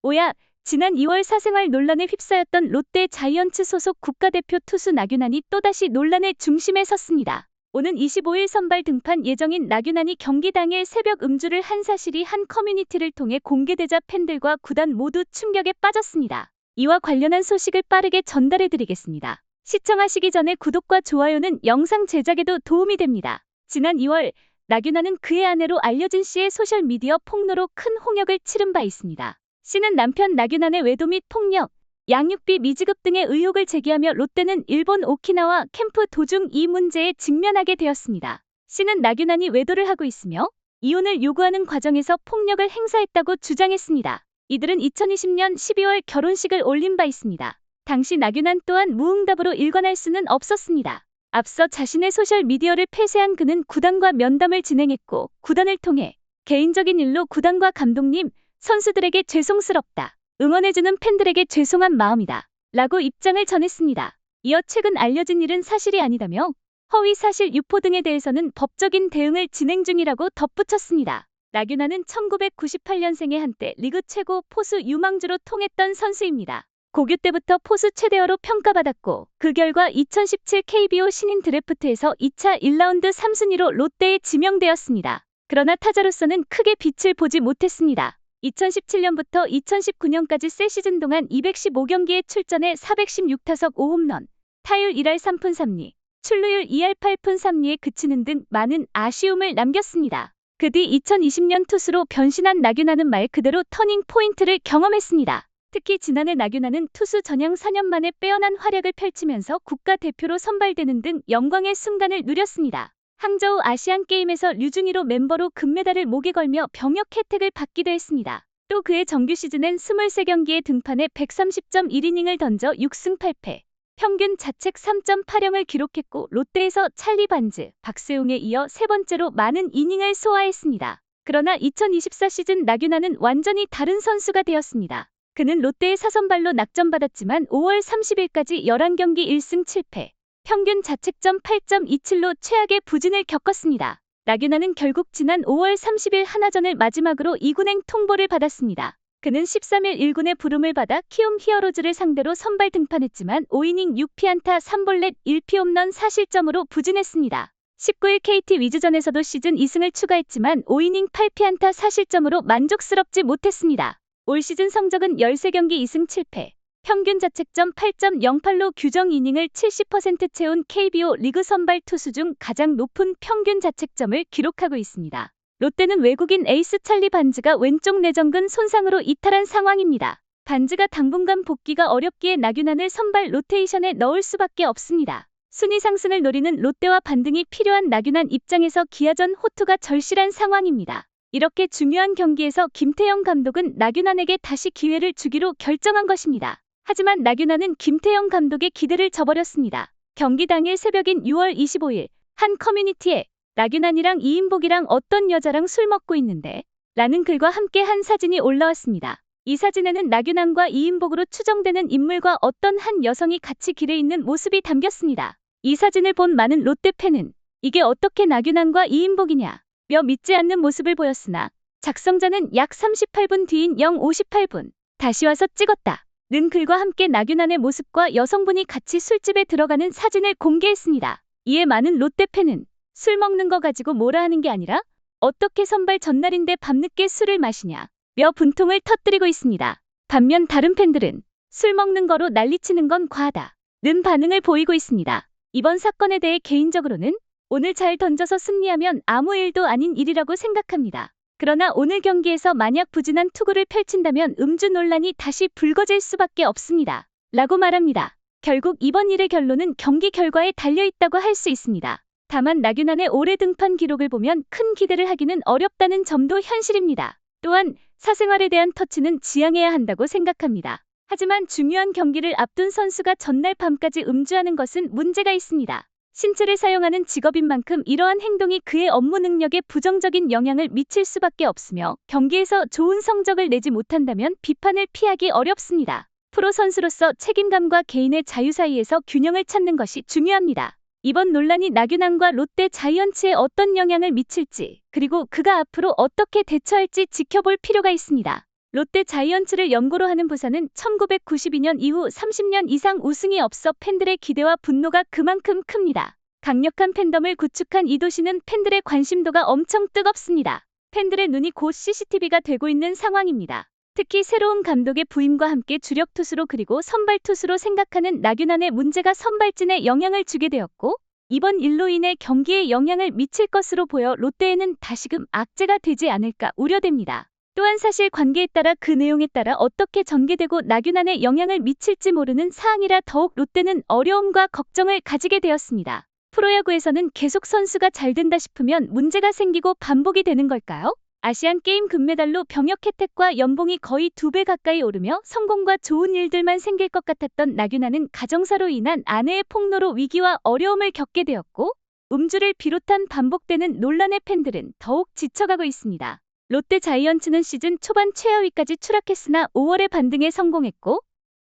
오야, 지난 2월 사생활 논란에 휩싸였던 롯데 자이언츠 소속 국가대표 투수 나균안이 또다시 논란의 중심에 섰습니다. 오는 25일 선발 등판 예정인 나균안이 경기 당일 새벽 음주를 한 사실이 한 커뮤니티를 통해 공개되자 팬들과 구단 모두 충격에 빠졌습니다. 이와 관련한 소식을 빠르게 전달해드리겠습니다. 시청하시기 전에 구독과 좋아요는 영상 제작에도 도움이 됩니다. 지난 2월 나균안은 그의 아내로 알려진 씨의 소셜미디어 폭로로 큰 홍역을 치른 바 있습니다. 씨는 남편 나균안의 외도 및 폭력, 양육비 미지급 등의 의혹을 제기하며 롯데는 일본 오키나와 캠프 도중 이 문제에 직면하게 되었습니다. 씨는 나균안이 외도를 하고 있으며 이혼을 요구하는 과정에서 폭력을 행사했다고 주장했습니다. 이들은 2020년 12월 결혼식을 올린 바 있습니다. 당시 나균안 또한 무응답으로 일관할 수는 없었습니다. 앞서 자신의 소셜미디어를 폐쇄한 그는 구단과 면담을 진행했고 구단을 통해 개인적인 일로 구단과 감독님, 선수들에게 죄송스럽다. 응원해주는 팬들에게 죄송한 마음이다. 라고 입장을 전했습니다. 이어 최근 알려진 일은 사실이 아니다며 허위 사실 유포 등에 대해서는 법적인 대응을 진행 중이라고 덧붙였습니다. 나균안은 1998년생에 한때 리그 최고 포수 유망주로 통했던 선수입니다. 고교 때부터 포수 최대어로 평가받았고 그 결과 2017 KBO 신인 드래프트에서 2차 1라운드 3순위로 롯데에 지명되었습니다. 그러나 타자로서는 크게 빛을 보지 못했습니다. 2017년부터 2019년까지 새 시즌 동안 215경기에 출전해 416타석 5홈런, 타율 1할 3푼 3리, 출루율 2할 8푼 3리에 그치는 등 많은 아쉬움을 남겼습니다. 그 뒤 2020년 투수로 변신한 나균안은 말 그대로 터닝 포인트를 경험했습니다. 특히 지난해 나균안은 투수 전향 4년 만에 빼어난 활약을 펼치면서 국가대표로 선발되는 등 영광의 순간을 누렸습니다. 항저우 아시안게임에서 류중희로 멤버로 금메달을 목에 걸며 병역 혜택을 받기도 했습니다. 또 그의 정규 시즌엔 23경기에 등판해 130.1이닝을 던져 6승 8패, 평균 자책 3.80을 기록했고 롯데에서 찰리 반즈, 박세웅에 이어 세 번째로 많은 이닝을 소화했습니다. 그러나 2024 시즌 나균안은 완전히 다른 선수가 되었습니다. 그는 롯데의 사선발로 낙점받았지만 5월 30일까지 11경기 1승 7패, 평균 자책점 8.27로 최악의 부진을 겪었습니다. 나균안은 결국 지난 5월 30일 하나전을 마지막으로 2군행 통보를 받았습니다. 그는 13일 1군의 부름을 받아 키움 히어로즈를 상대로 선발 등판했지만 5이닝 6피안타 3볼넷 1피홈런 4실점으로 부진했습니다. 19일 KT 위즈전에서도 시즌 2승을 추가했지만 5이닝 8피안타 4실점으로 만족스럽지 못했습니다. 올 시즌 성적은 13경기 2승 7패, 평균 자책점 8.08로 규정 이닝을 70% 채운 KBO 리그 선발 투수 중 가장 높은 평균 자책점을 기록하고 있습니다. 롯데는 외국인 에이스 찰리 반즈가 왼쪽 내전근 손상으로 이탈한 상황입니다. 반즈가 당분간 복귀가 어렵기에 나균안을 선발 로테이션에 넣을 수밖에 없습니다. 순위 상승을 노리는 롯데와 반등이 필요한 나균안 입장에서 기아전 호투가 절실한 상황입니다. 이렇게 중요한 경기에서 김태형 감독은 나균안에게 다시 기회를 주기로 결정한 것입니다. 하지만 나균안은 김태형 감독의 기대를 저버렸습니다. 경기 당일 새벽인 6월 25일 한 커뮤니티에 나균안이랑 이인복이랑 어떤 여자랑 술 먹고 있는데? 라는 글과 함께 한 사진이 올라왔습니다. 이 사진에는 나균안과 이인복으로 추정되는 인물과 어떤 한 여성이 같이 길에 있는 모습이 담겼습니다. 이 사진을 본 많은 롯데 팬은 이게 어떻게 나균안과 이인복이냐? 며 믿지 않는 모습을 보였으나 작성자는 약 38분 뒤인 0:58분 다시 와서 찍었다. 는 글과 함께 나균안의 모습과 여성분이 같이 술집에 들어가는 사진을 공개했습니다. 이에 많은 롯데 팬은 술 먹는 거 가지고 뭐라 하는 게 아니라 어떻게 선발 전날인데 밤늦게 술을 마시냐 며 분통을 터뜨리고 있습니다. 반면 다른 팬들은 술 먹는 거로 난리치는 건 과하다 는 반응을 보이고 있습니다. 이번 사건에 대해 개인적으로는 오늘 잘 던져서 승리하면 아무 일도 아닌 일이라고 생각합니다. 그러나 오늘 경기에서 만약 부진한 투구를 펼친다면 음주 논란이 다시 불거질 수밖에 없습니다. 라고 말합니다. 결국 이번 일의 결론은 경기 결과에 달려있다고 할 수 있습니다. 다만 나균안의 올해 등판 기록을 보면 큰 기대를 하기는 어렵다는 점도 현실입니다. 또한 사생활에 대한 터치는 지양해야 한다고 생각합니다. 하지만 중요한 경기를 앞둔 선수가 전날 밤까지 음주하는 것은 문제가 있습니다. 신체를 사용하는 직업인 만큼 이러한 행동이 그의 업무 능력에 부정적인 영향을 미칠 수밖에 없으며 경기에서 좋은 성적을 내지 못한다면 비판을 피하기 어렵습니다. 프로 선수로서 책임감과 개인의 자유 사이에서 균형을 찾는 것이 중요합니다. 이번 논란이 나균안과 롯데 자이언츠에 어떤 영향을 미칠지 그리고 그가 앞으로 어떻게 대처할지 지켜볼 필요가 있습니다. 롯데 자이언츠를 연고로 하는 부산은 1992년 이후 30년 이상 우승이 없어 팬들의 기대와 분노가 그만큼 큽니다. 강력한 팬덤을 구축한 이 도시는 팬들의 관심도가 엄청 뜨겁습니다. 팬들의 눈이 곧 CCTV가 되고 있는 상황입니다. 특히 새로운 감독의 부임과 함께 주력 투수로 그리고 선발 투수로 생각하는 나균안의 문제가 선발진에 영향을 주게 되었고 이번 일로 인해 경기에 영향을 미칠 것으로 보여 롯데에는 다시금 악재가 되지 않을까 우려됩니다. 또한 사실 관계에 따라 그 내용에 따라 어떻게 전개되고 나균안에 영향을 미칠지 모르는 사항이라 더욱 롯데는 어려움과 걱정을 가지게 되었습니다. 프로야구에서는 계속 선수가 잘 된다 싶으면 문제가 생기고 반복이 되는 걸까요? 아시안게임 금메달로 병역 혜택과 연봉이 거의 2배 가까이 오르며 성공과 좋은 일들만 생길 것 같았던 나균안은 가정사로 인한 아내의 폭로로 위기와 어려움을 겪게 되었고 음주를 비롯한 반복되는 논란의 팬들은 더욱 지쳐가고 있습니다. 롯데 자이언츠는 시즌 초반 최하위까지 추락했으나 5월에 반등에 성공했고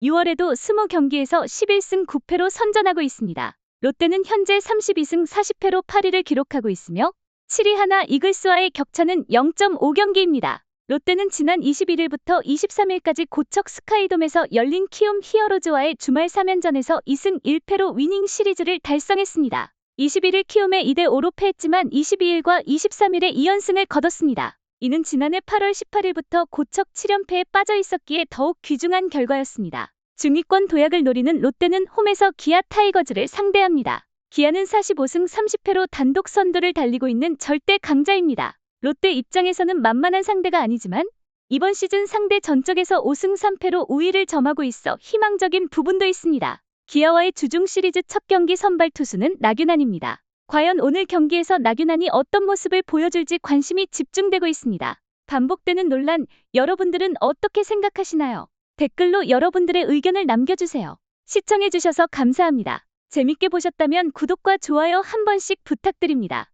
6월에도 20경기에서 11승 9패로 선전하고 있습니다. 롯데는 현재 32승 40패로 8위를 기록하고 있으며 7위 하나 이글스와의 격차는 0.5경기입니다. 롯데는 지난 21일부터 23일까지 고척 스카이돔에서 열린 키움 히어로즈와의 주말 3연전에서 2승 1패로 위닝 시리즈를 달성했습니다. 21일 키움에 2대5로 패했지만 22일과 23일에 2연승을 거뒀습니다. 이는 지난해 8월 18일부터 고척 7연패에 빠져 있었기에 더욱 귀중한 결과였습니다. 중위권 도약을 노리는 롯데는 홈에서 기아 타이거즈를 상대합니다. 기아는 45승 30패로 단독 선두를 달리고 있는 절대 강자입니다. 롯데 입장에서는 만만한 상대가 아니지만 이번 시즌 상대 전적에서 5승 3패로 우위를 점하고 있어 희망적인 부분도 있습니다. 기아와의 주중 시리즈 첫 경기 선발 투수는 나균안입니다. 과연 오늘 경기에서 나균안이 어떤 모습을 보여줄지 관심이 집중되고 있습니다. 반복되는 논란, 여러분들은 어떻게 생각하시나요? 댓글로 여러분들의 의견을 남겨주세요. 시청해주셔서 감사합니다. 재밌게 보셨다면 구독과 좋아요 한 번씩 부탁드립니다.